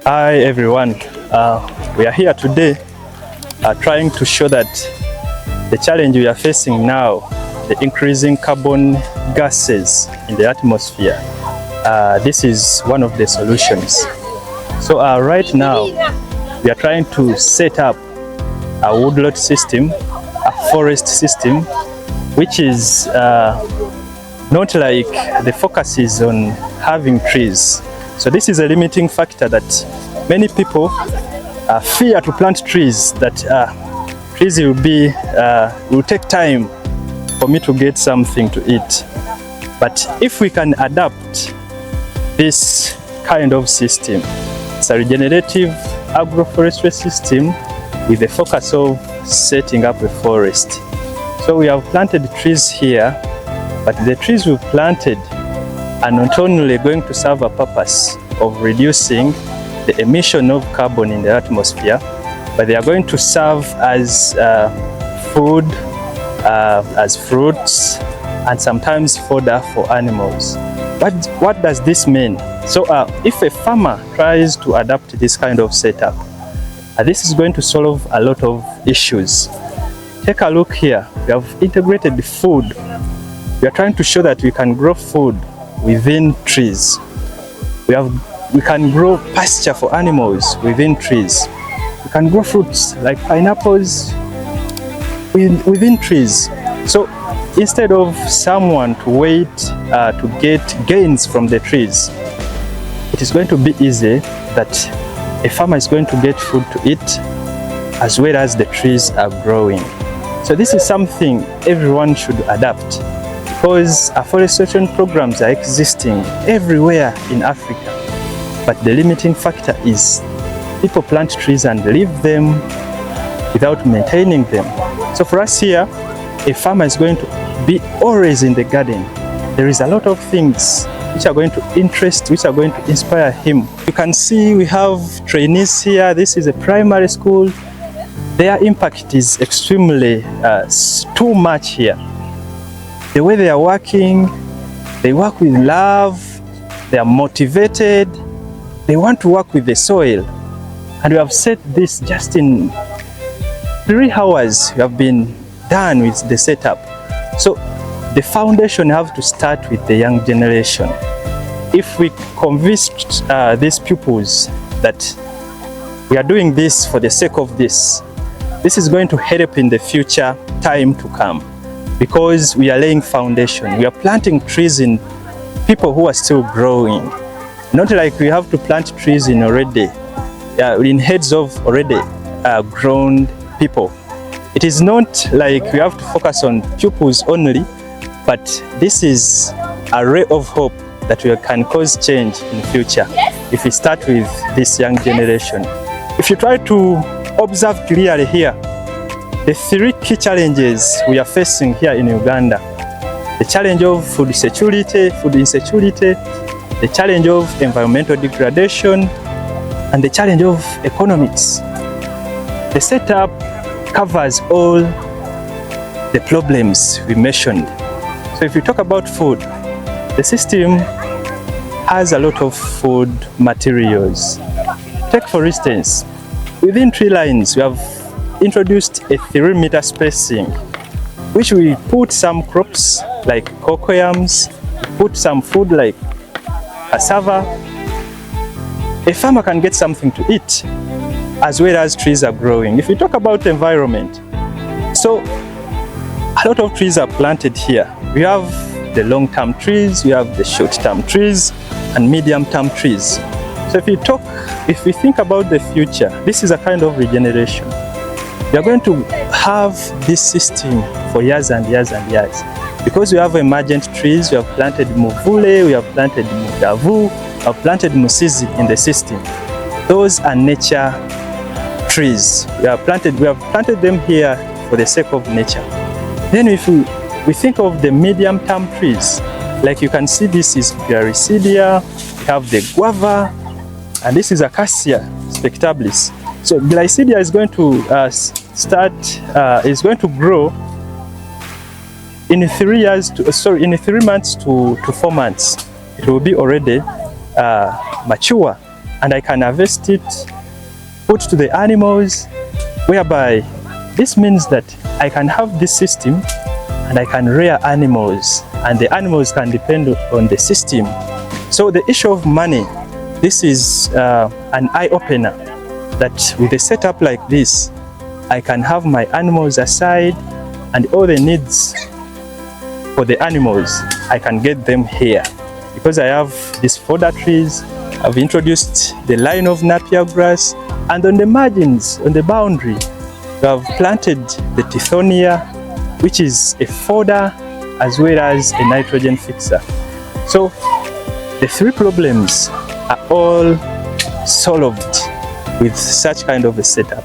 Hi everyone, we are here today trying to show that the challenge we are facing now, the increasing carbon gases in the atmosphere, this is one of the solutions. So right now we are trying to set up a woodlot system, a forest system, which is not like the focus is on having trees. So this is a limiting factor that many people fear to plant trees, that trees will take time for me to get something to eat. But if we can adapt this kind of system, it's a regenerative agroforestry system with the focus of setting up a forest. So we have planted trees here, but the trees we've planted are not only going to serve a purpose of reducing the emission of carbon in the atmosphere, but they are going to serve as food, as fruits, and sometimes fodder for animals. But what does this mean? So if a farmer tries to adapt this kind of setup, this is going to solve a lot of issues. Take a look here. We have integrated the food. We are trying to show that we can grow food within trees. We can grow pasture for animals within trees. We can grow fruits like pineapples within trees. So instead of someone to wait to get gains from the trees, it is going to be easy that a farmer is going to get food to eat as well as the trees are growing. So this is something everyone should adapt, because afforestation programs are existing everywhere in Africa. But the limiting factor is people plant trees and leave them without maintaining them. So for us here, a farmer is going to be always in the garden. There is a lot of things which are going to interest, which are going to inspire him. You can see we have trainees here. This is a primary school. Their impact is extremely too much here. The way they are working, they work with love, they are motivated, they want to work with the soil. And we have set this just in 3 hours. We have been done with the setup. So the foundation has to start with the young generation. If we convince these pupils that we are doing this for the sake of this, this is going to help in the future time to come, because we are laying foundation. We are planting trees in people who are still growing. Not like we have to plant trees in heads of already grown people. It is not like we have to focus on pupils only, but this is a ray of hope that we can cause change in the future if we start with this young generation. If you try to observe clearly here, the 3 key challenges we are facing here in Uganda: the challenge of food security, food insecurity, the challenge of environmental degradation, and the challenge of economics. The setup covers all the problems we mentioned. So if we talk about food, the system has a lot of food materials. Take for instance, within tree lines, we have introduced a 3-meter spacing, which we put some crops like cocoyams, put some food like cassava. A farmer can get something to eat as well as trees are growing. If we talk about environment, so a lot of trees are planted here. We have the long-term trees, we have the short-term trees, and medium-term trees. So if we think about the future, this is a kind of regeneration. We are going to have this system for years and years and years, because we have emergent trees. We have planted muvule, we have planted mugavu, we have planted musizi in the system. Those are nature trees. We have planted them here for the sake of nature. Then if we think of the medium-term trees, like you can see, this is Glycidia, we have the guava, and this is Acacia spectabilis. So Glycidia is going to grow in 3 months to 4 months. It will be already mature. and I can harvest it, put to the animals, whereby this means that I can have this system and I can rear animals, and the animals can depend on the system. So the issue of money, this is an eye-opener, that with a setup like this, I can have my animals aside, and all the needs for the animals, I can get them here. Because I have these fodder trees, I've introduced the line of napier grass, and on the margins, on the boundary, we have planted the tithonia, which is a fodder as well as a nitrogen fixer. So the three problems are all solved with such kind of a setup.